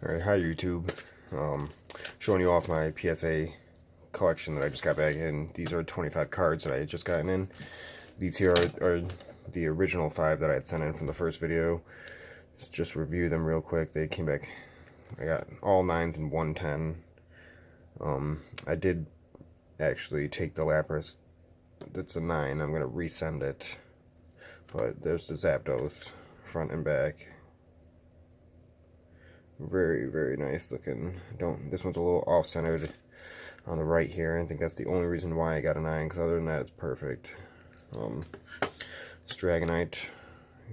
Alright, hi YouTube. Showing you off my PSA collection that I just got back in. These are 25 cards that I had just gotten in. These here are the original 5 that I had sent in from the first video. Let's just review them real quick. They came back. I got all 9s and 110. I did actually take the Lapras. That's a 9. I'm going to resend it. But there's the Zapdos, front and back. Very, very nice looking. This one's a little off-centered on the right here. I think that's the only reason why I got a 9, because other than that, it's perfect. This Dragonite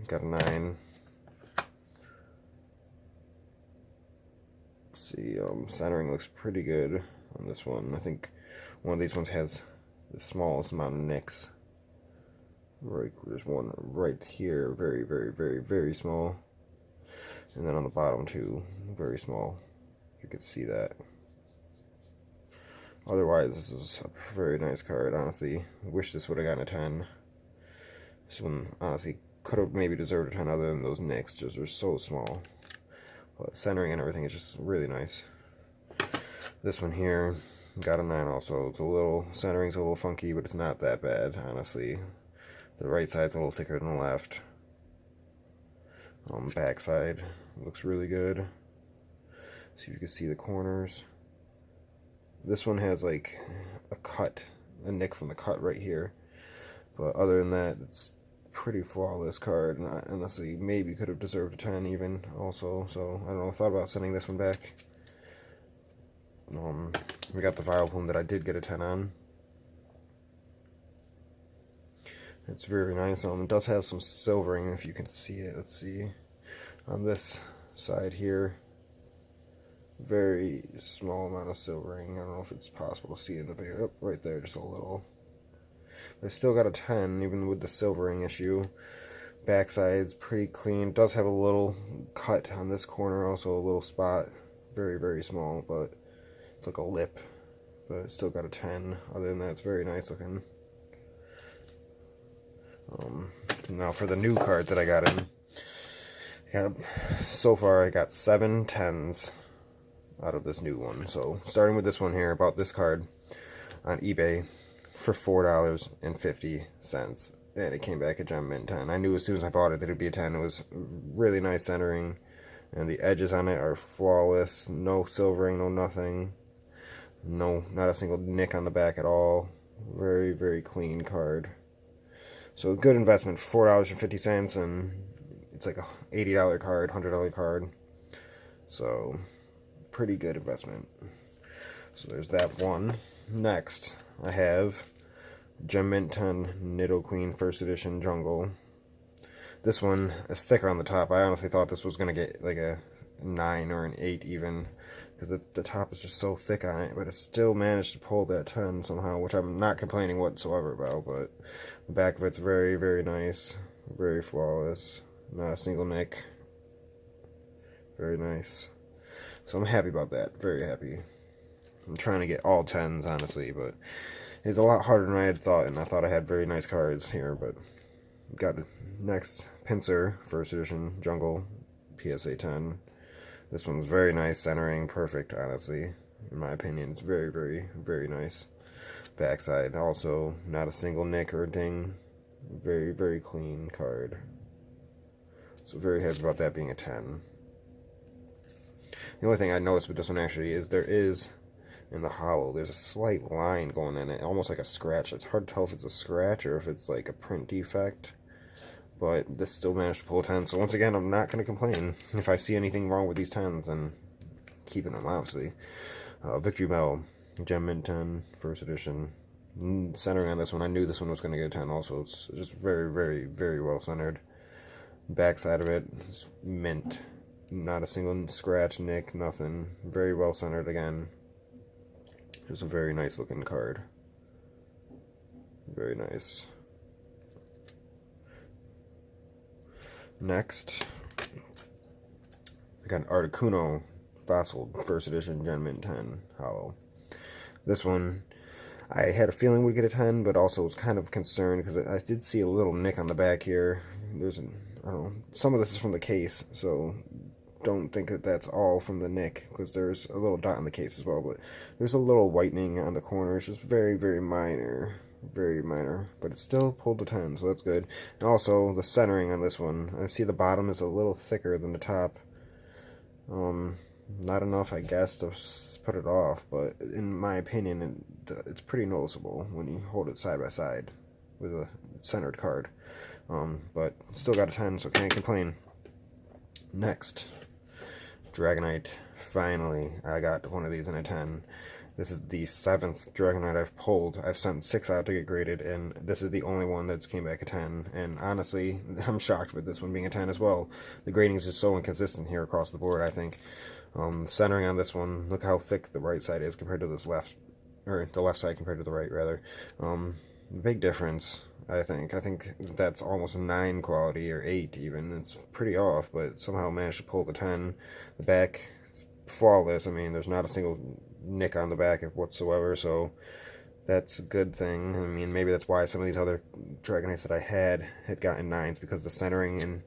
got a 9. Let's see, centering looks pretty good on this one. I think one of these ones has the smallest amount of nicks. Right, there's one right here, very, very, very, very small. And then on the bottom too, very small. If you could see that. Otherwise, this is a very nice card, honestly. I wish this would have gotten a 10. This one, honestly, could have maybe deserved a 10 other than those nicks, just they're so small. But centering and everything is just really nice. This one here got a 9 also. It's a little, centering's a little funky, but it's not that bad, honestly. The right side's a little thicker than the left. Back side looks really good. See if you can see the corners. This one has like a nick from the cut right here. But other than that, it's pretty flawless card. And honestly, maybe could have deserved a 10 even also. So I don't know. I thought about sending this one back. We got the Vileplume that I did get a 10 on. It's very nice. It does have some silvering, if you can see it. Let's see. On this side here, very small amount of silvering. I don't know if it's possible to see in the video. Oh, right there, just a little. But I still got a 10, even with the silvering issue. Backside's pretty clean. It does have a little cut on this corner, also a little spot. Very, very small, but it's like a lip. But it's still got a 10. Other than that, it's very nice looking. Now for the new cards that I got in, so far I got 7 10s out of this new one. So starting with this one here, I bought this card on eBay for $4.50, and it came back a Gem Mint 10. I knew as soon as I bought it that it would be a 10. It was really nice centering, and the edges on it are flawless. No silvering, no nothing. No, not a single nick on the back at all. Very, very clean card. So good investment for $4.50, and it's like a $80 card, $100 card. So pretty good investment. So there's that one. Next, I have Gem Mint 10 Nidoqueen First Edition Jungle. This one is thicker on the top. I honestly thought this was going to get like a 9 or an 8 even, because the top is just so thick on it, but it still managed to pull that 10 somehow, which I'm not complaining whatsoever about. But the back of it's very, very nice, very flawless, not a single nick. Very nice. So I'm happy about that, very happy. I'm trying to get all 10s, honestly, but it's a lot harder than I had thought, and I thought I had very nice cards here. But got the next Pinsir First Edition Jungle PSA 10. This one's very nice, centering, perfect, honestly. In my opinion, it's very, very, very nice. Backside, also not a single nick or ding. Very, very clean card. So very happy about that being a 10. The only thing I noticed with this one actually is there is, in the hollow, there's a slight line going in it, almost like a scratch. It's hard to tell if it's a scratch or if it's like a print defect. But this still managed to pull 10, so once again, I'm not going to complain. If I see anything wrong with these 10s, then keeping them, obviously. Victory Bell, Gem Mint 10, First Edition. Centering on this one, I knew this one was going to get a 10 also. It's just very, very, very well centered. Backside of it is mint. Not a single scratch, nick, nothing. Very well centered again. Just a very nice looking card. Very nice. Next, I got an Articuno Fossil First Edition Gem Mint 10 Hollow. This one, I had a feeling would get a 10, but also was kind of concerned because I did see a little nick on the back here. I don't know, some of this is from the case, so don't think that that's all from the nick, because there's a little dot on the case as well, but there's a little whitening on the corners, just very, very minor. Very minor, but it still pulled the 10, so that's good. And also, the centering on this one, I see the bottom is a little thicker than the top. Not enough, I guess, to put it off, but in my opinion, it's pretty noticeable when you hold it side by side with a centered card. But still got a 10, so can't complain. Next, Dragonite. Finally, I got one of these in a 10. This is the 7th Dragonite I've pulled. I've sent 6 out to get graded, and this is the only one that's came back a 10. And honestly, I'm shocked with this one being a 10 as well. The grading is just so inconsistent here across the board, I think. Centering on this one, look how thick the right side is compared to this left, or the left side compared to the right, rather. Big difference, I think. I think that's almost a 9 quality, or 8 even. It's pretty off, but somehow managed to pull the 10. The back, it's flawless. I mean, there's not a single nick on the back whatsoever, so that's a good thing. I mean, maybe that's why some of these other Dragonites that I had gotten 9s, because the centering, and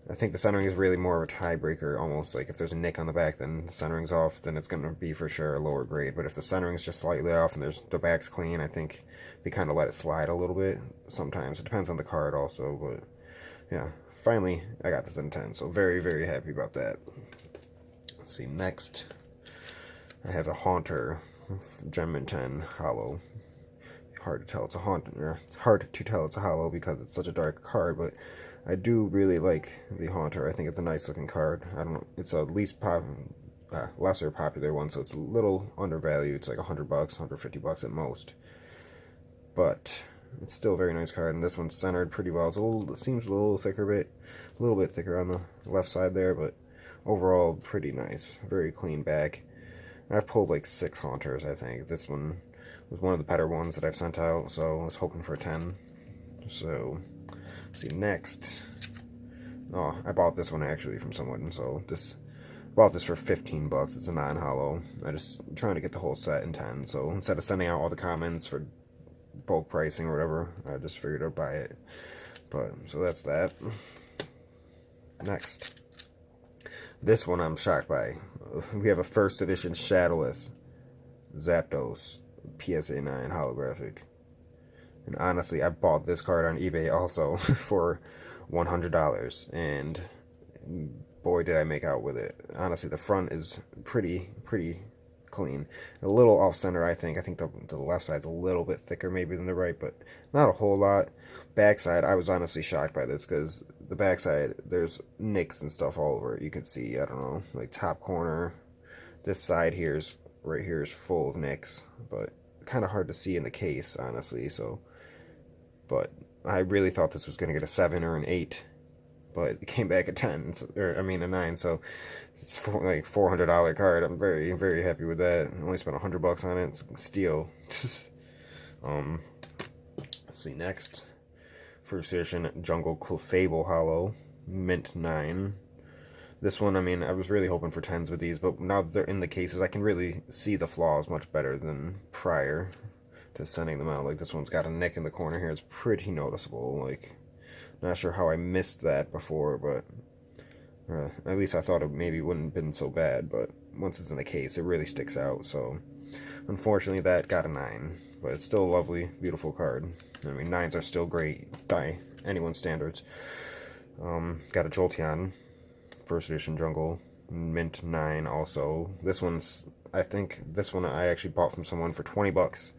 I think the centering is really more of a tiebreaker, almost. Like, if there's a nick on the back, then the centering's off, then it's going to be for sure a lower grade. But if the centering's just slightly off and the back's clean, I think they kind of let it slide a little bit sometimes. It depends on the card also, but yeah, finally I got this in 10, so very, very happy about that. Let's see, next I have a Haunter, Gem 10 Hollow. Hard to tell it's a Hollow because it's such a dark card, but I do really like the Haunter. I think it's a nice looking card. I don't know, it's a lesser popular one, so it's a little undervalued. It's like $100, $150 at most, but it's still a very nice card. And this one's centered pretty well. It seems a little bit thicker on the left side there, but overall pretty nice. Very clean back. I've pulled like 6 Haunters, I think. This one was one of the better ones that I've sent out, so I was hoping for a 10. So, let's see, next. Oh, I bought this one actually from someone, so bought this for $15. It's a non-hollow. I just trying to get the whole set in 10, so instead of sending out all the comments for bulk pricing or whatever, I just figured I'd buy it. But, so that's that. Next. This one I'm shocked by. We have a first edition Shadowless Zapdos PSA 9 holographic. And honestly, I bought this card on eBay also for $100, and boy did I make out with it. Honestly, the front is pretty clean. A little off center, I think. I think the left side's a little bit thicker maybe than the right, but not a whole lot. Backside, I was honestly shocked by this, because the backside, there's nicks and stuff all over it. You can see, I don't know, like top corner. This side right here is full of nicks, but kind of hard to see in the case, honestly. So, but I really thought this was going to get a 7 or an 8, but it came back a 10, or I mean a 9, so it's like $400 card. I'm very, very happy with that. I only spent $100 on it. It's a steal. Let's see, next. First edition Jungle Clefable Hollow, Mint 9. This one, I mean, I was really hoping for 10s with these, but now that they're in the cases, I can really see the flaws much better than prior to sending them out. Like, this one's got a nick in the corner here. It's pretty noticeable. Like, not sure how I missed that before, but at least I thought it maybe wouldn't have been so bad, but once it's in the case, it really sticks out. So, unfortunately, that got a 9, but it's still a lovely, beautiful card. I mean, 9s are still great by anyone's standards. Got a Jolteon, first edition Jungle, Mint 9 also. This one's, I think, this one I actually bought from someone for $20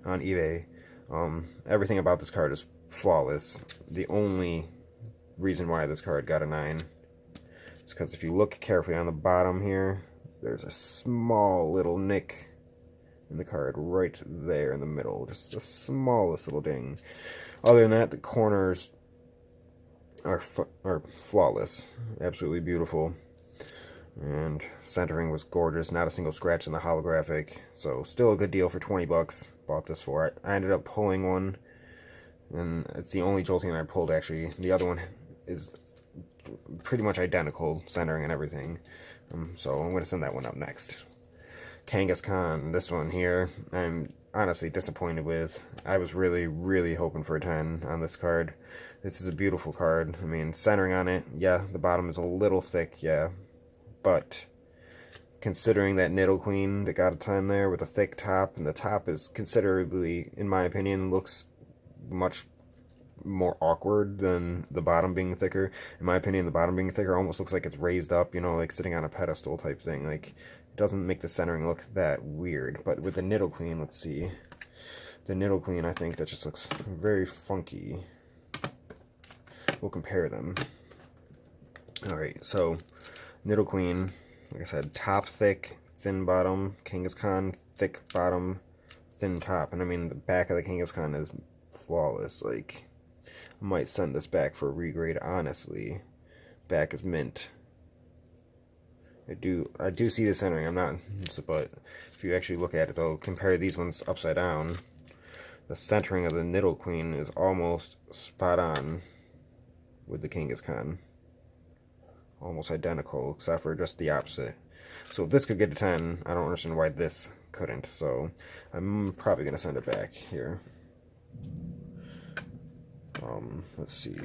on eBay. Everything about this card is flawless. The only reason why this card got a 9 is because if you look carefully on the bottom here, there's a small little nick in the card right there in the middle. Just the smallest little ding. Other than that, the corners are flawless. Absolutely beautiful. And centering was gorgeous. Not a single scratch in the holographic. So still a good deal for $20. Bought this for it. I ended up pulling one, and it's the only Jolteon I pulled actually. The other one is pretty much identical, centering and everything. So I'm going to send that one up next. Kangaskhan, this one here, I'm honestly disappointed with. I was really, really hoping for a 10 on this card. This is a beautiful card. I mean, centering on it, yeah, the bottom is a little thick, yeah, but considering that Niddle Queen that got a 10 there with a thick top, and the top is considerably, in my opinion, looks much more awkward than the bottom being thicker. In my opinion, the bottom being thicker almost looks like it's raised up, you know, like sitting on a pedestal type thing. Like, it doesn't make the centering look that weird. But with the Niddle Queen, let's see. The Niddle Queen, I think that just looks very funky. We'll compare them. Alright, so Niddle Queen, like I said, top thick, thin bottom. Kangaskhan, thick bottom, thin top. And I mean, the back of the Kangaskhan is flawless. Like, I might send this back for a regrade, honestly. Back is mint. I do see the centering, I'm not, but if you actually look at it though, compare these ones upside down, the centering of the Niddle Queen is almost spot on with the Kangaskhan. Almost identical, except for just the opposite. So if this could get a 10, I don't understand why this couldn't, so I'm probably going to send it back here. Let's see.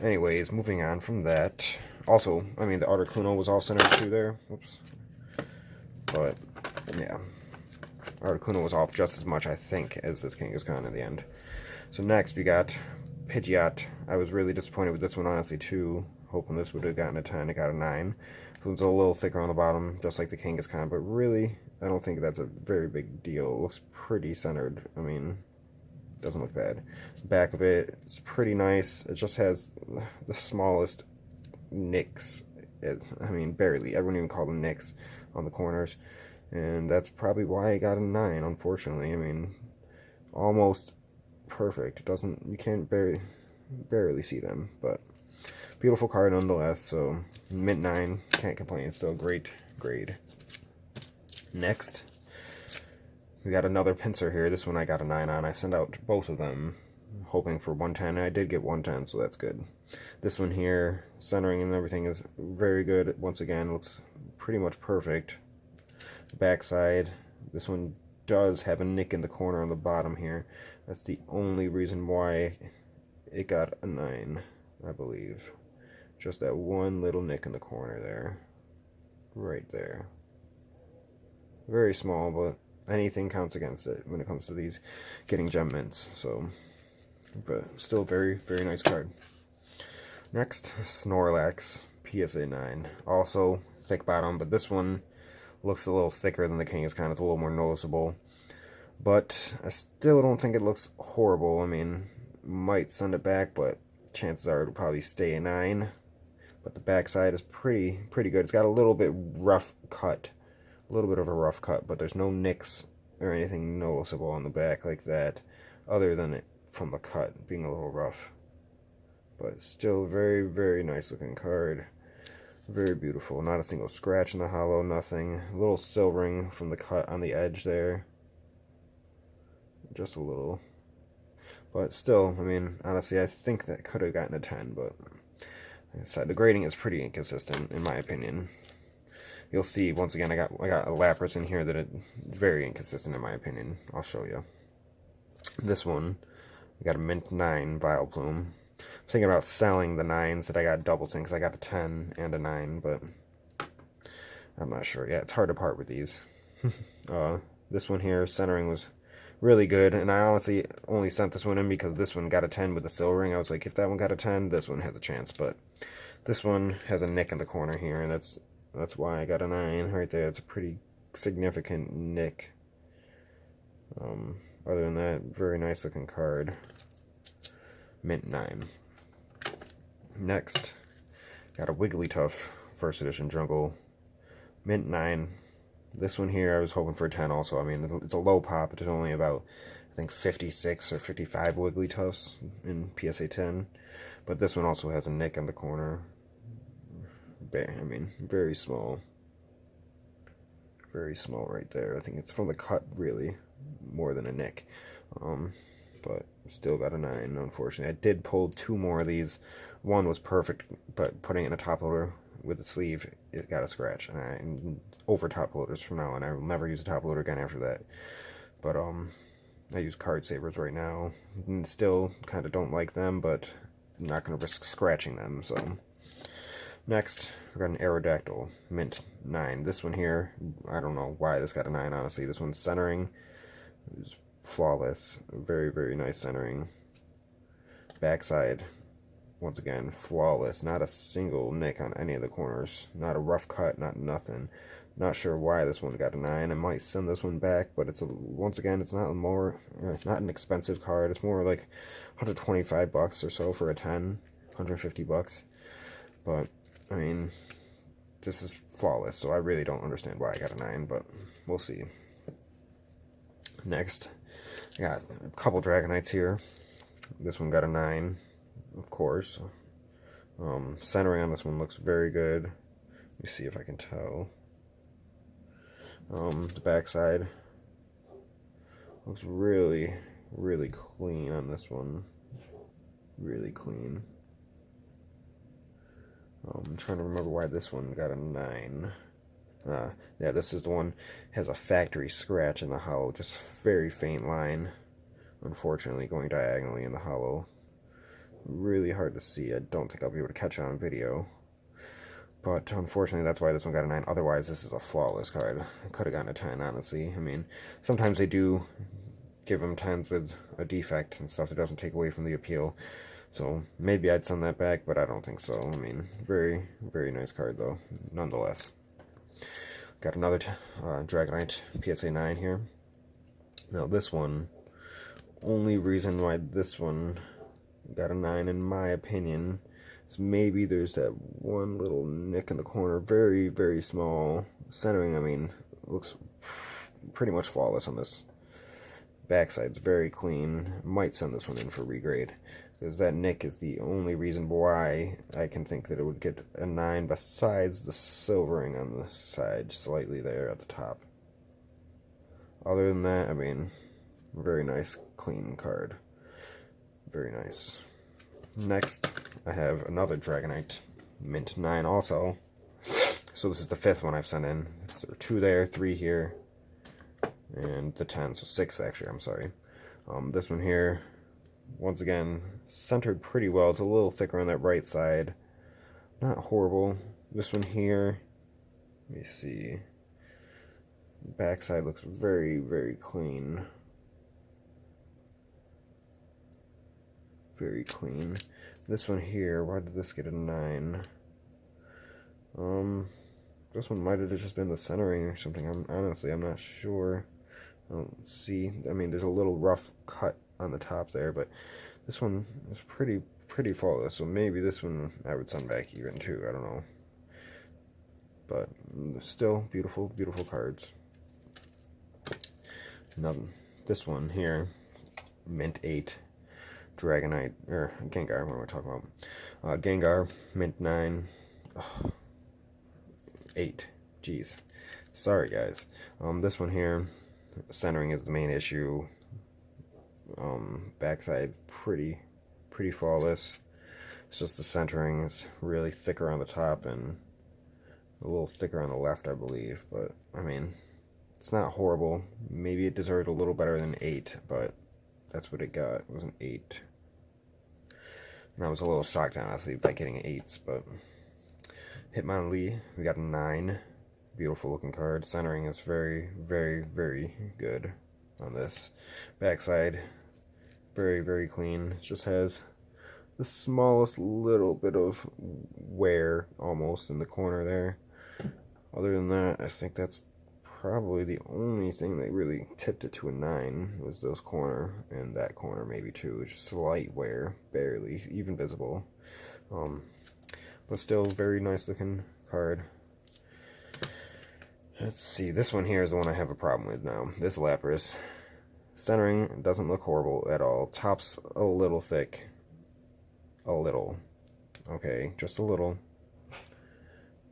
Anyways, moving on from that. Also, I mean, the Articuno was off center too there. Whoops. But, yeah. Articuno was off just as much, I think, as this Kangaskhan in the end. So next, we got Pidgeot. I was really disappointed with this one, honestly, too. Hoping this would have gotten a 10. It got a 9. This one's a little thicker on the bottom, just like the Kangaskhan, but really, I don't think that's a very big deal. It looks pretty centered. I mean, doesn't look bad. Back of it, it's pretty nice. It just has the smallest nicks. I mean, barely. I wouldn't even call them nicks on the corners. And that's probably why I got a 9, unfortunately. I mean, almost perfect. It doesn't, you can't barely see them, but beautiful card nonetheless. So, mint 9, can't complain. It's still a great grade. Next, we got another pincer here. This one I got a 9 on. I sent out both of them, hoping for 110, and I did get 110, so that's good. This one here, centering and everything is very good. Once again, looks pretty much perfect. Backside, this one does have a nick in the corner on the bottom here. That's the only reason why it got a 9, I believe. Just that one little nick in the corner there. Right there. Very small, but anything counts against it when it comes to these getting gem mints. So, but still very, very nice card. Next, Snorlax, PSA 9. Also thick bottom, but this one looks a little thicker than the Kangaskhan. It's a little more noticeable. But I still don't think it looks horrible. I mean, might send it back, but chances are it'll probably stay a 9. But the backside is pretty good. It's got a little bit rough cut. A little bit of a rough cut, but there's no nicks or anything noticeable on the back like that, other than it from the cut being a little rough. But still very, very nice looking card. Very beautiful. Not a single scratch in the hollow, nothing. A little silvering from the cut on the edge there. Just a little. But still, I mean, honestly, I think that could have gotten a 10, but like I said, the grading is pretty inconsistent, in my opinion. You'll see, once again, I got a Lapras in here that is very inconsistent, in my opinion. I'll show you. This one, we got a mint 9 Vileplume. I'm thinking about selling the 9s that I got Doubleton, because I got a 10 and a 9, but I'm not sure. Yeah, it's hard to part with these. This one here, centering was really good, and I honestly only sent this one in because this one got a 10 with the silvering. I was like, if that one got a 10, this one has a chance, but this one has a nick in the corner here, and that's why I got a 9 right there. It's a pretty significant nick. Other than that, very nice looking card. Mint 9. Next, got a Wigglytuff First Edition Jungle. Mint 9. This one here, I was hoping for a 10 also. I mean, it's a low pop. There's only about, I think, 56 or 55 Wigglytuffs in PSA 10. But this one also has a nick in the corner. I mean, very small. Very small right there. I think it's from the cut, really, more than a nick. But still got a 9, unfortunately. I did pull 2 more of these. One was perfect, but putting it in a top loader with the sleeve, it got a scratch. And I'm over top loaders from now on. I will never use a top loader again after that. But I use card savers right now. And still kind of don't like them, but I'm not going to risk scratching them. So Next, we got an Aerodactyl Mint 9. This one here, I don't know why this got a 9, honestly. This one's centering is flawless. Very, very nice centering. Backside, once again, flawless. Not a single nick on any of the corners. Not a rough cut, not nothing. Not sure why this one got a 9. I might send this one back, but once again, it's not an expensive card. It's more like 125 bucks or so for a 10, 150 bucks. But I mean, this is flawless, so I really don't understand why I got a 9, but we'll see. Next, I got a couple Dragonites here. This one got a 9, of course. Centering on this one looks very good. Let me see if I can tell. The backside looks really, really clean on this one. Really clean. I'm trying to remember why this one got a 9. Yeah, this is the one has a factory scratch in the hollow, just very faint line. Unfortunately, going diagonally in the hollow. Really hard to see. I don't think I'll be able to catch it on video. But unfortunately, that's why this one got a 9. Otherwise, this is a flawless card. I could have gotten a 10, honestly. I mean, sometimes they do give them 10s with a defect and stuff that doesn't take away from the appeal. So maybe I'd send that back, but I don't think so. I mean, very, very nice card, though, nonetheless. Got another Dragonite PSA 9 here. Now, this one, only reason why this one got a 9, in my opinion, is maybe there's that one little nick in the corner. Very, very small. Centering, I mean, looks pretty much flawless on this. Backside's very clean. Might send this one in for regrade, because that nick is the only reason why I can think that it would get a 9, besides the silvering on the side, slightly there at the top. Other than that, I mean, very nice, clean card. Very nice. Next, I have another Dragonite, Mint 9 also. So this is the 5th one I've sent in. So there are 2 there, 3 here, and the 10, so 6 actually, I'm sorry. This one here, once again, centered pretty well. It's a little thicker on that right side. Not horrible. This one here, let me see. Backside looks very, very clean. Very clean. This one here, why did this get a 9? This one might have just been the centering or something. I'm not sure. I don't see. I mean, there's a little rough cut on the top there, but this one is pretty flawless. So maybe this one I would send back even too. I don't know. But still beautiful, beautiful cards. Now this one here, Mint 8. Dragonite, or Gengar, what am I talking about? Gengar, Mint 9, 8, jeez. Sorry, guys. This one here, centering is the main issue. Backside, pretty flawless. It's just the centering is really thicker on the top and a little thicker on the left, I believe. But, I mean, it's not horrible. Maybe it deserved a little better than 8, but that's what it got. It was an 8. And I was a little shocked, honestly, by getting 8s, but Hitmonlee, we got a 9. Beautiful looking card. Centering is very, very, very good on this. Backside, very, very clean. It just has the smallest little bit of wear almost in the corner there. Other than that, I think that's probably the only thing that really tipped it to a 9 was those corner and that corner maybe too. Just slight wear, barely, even visible. But still very nice looking card. Let's see, this one here is the one I have a problem with now. This Lapras. Centering doesn't look horrible at all. Top's a little thick. A little. Okay, just a little.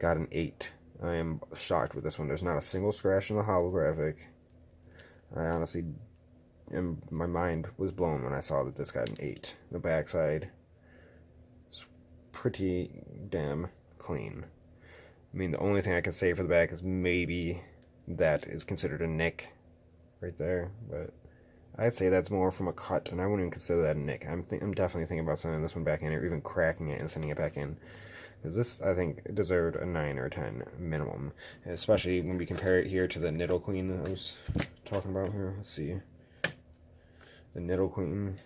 Got an 8. I am shocked with this one. There's not a single scratch in the holographic. I honestly, my mind was blown when I saw that this got an 8. The backside is pretty damn clean. I mean, the only thing I can say for the back is maybe that is considered a nick right there, but I'd say that's more from a cut, and I wouldn't even consider that a nick. I'm definitely thinking about sending this one back in, or even cracking it and sending it back in, because this, I think, deserved a 9 or 10 minimum, especially when we compare it here to the Niddle Queen that I was talking about here. Let's see. The Niddle Queen.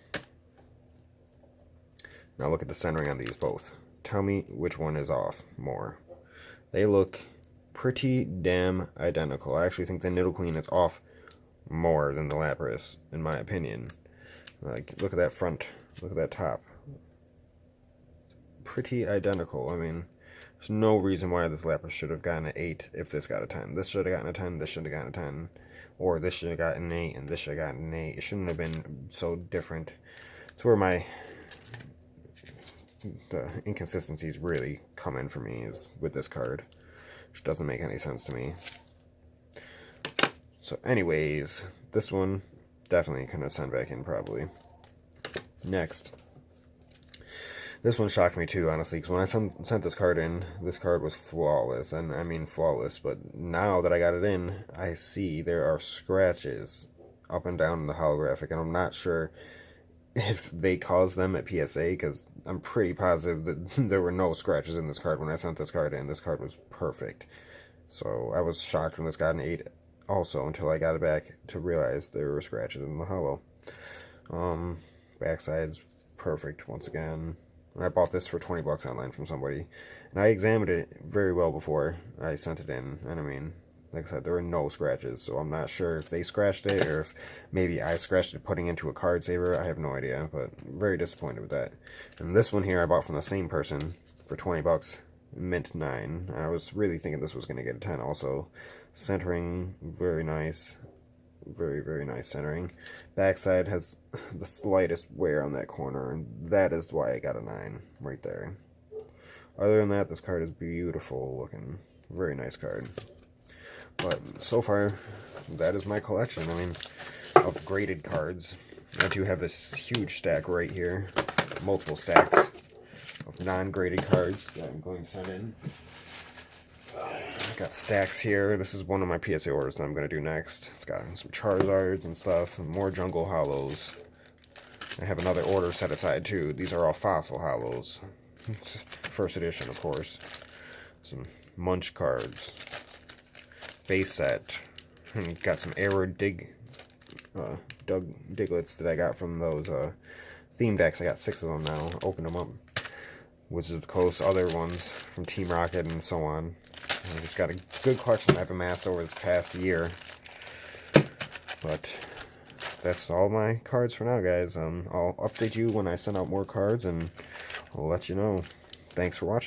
Now look at the centering on these both. Tell me which one is off more. They look pretty damn identical. I actually think the Niddle Queen is off more than the Lapras, in my opinion. Like, look at that front. Look at that top. Pretty identical. I mean, there's no reason why this Lapras should have gotten an 8 if this got a 10. This should have gotten a 10, this should have gotten a 10. Or this should have gotten an 8, and this should have gotten an 8. It shouldn't have been so different. It's where the inconsistencies really come in for me, is with this card, which doesn't make any sense to me. So anyways, this one definitely gonna send back in probably. Next, this one shocked me too, honestly, because when I sent this card in, this card was flawless, and I mean flawless, but now that I got it in, I see there are scratches up and down in the holographic, and I'm not sure if they caused them at PSA, because I'm pretty positive that there were no scratches in this card when I sent this card in. This card was perfect. So I was shocked when this got an 8 also, until I got it back to realize there were scratches in the holo. Backside's perfect once again. And I bought this for 20 bucks online from somebody, and I examined it very well before I sent it in, and I mean, like I said, there were no scratches, so I'm not sure if they scratched it or if maybe I scratched it putting into a card saver. I have no idea, but very disappointed with that. And this one here I bought from the same person for 20 bucks, mint 9. I was really thinking this was going to get a 10 also. Centering, very nice. Very, very nice centering. Backside has the slightest wear on that corner, and that is why I got a 9 right there. Other than that, this card is beautiful looking. Very nice card. But so far, that is my collection. I mean, of graded cards. I do have this huge stack right here. Multiple stacks of non-graded cards that I'm going to send in. I've got stacks here. This is one of my PSA orders that I'm going to do next. It's got some Charizards and stuff, and more Jungle Hollows. I have another order set aside too. These are all Fossil Hollows. First edition, of course. Some Munch cards. Base set. And got some Arrow Diglets that I got from those theme decks. I got 6 of them now. Opened them up. Wizard Coast, other ones from Team Rocket, and so on. I just got a good collection I've amassed over this past year. But that's all my cards for now, guys. I'll update you when I send out more cards, and I'll let you know. Thanks for watching.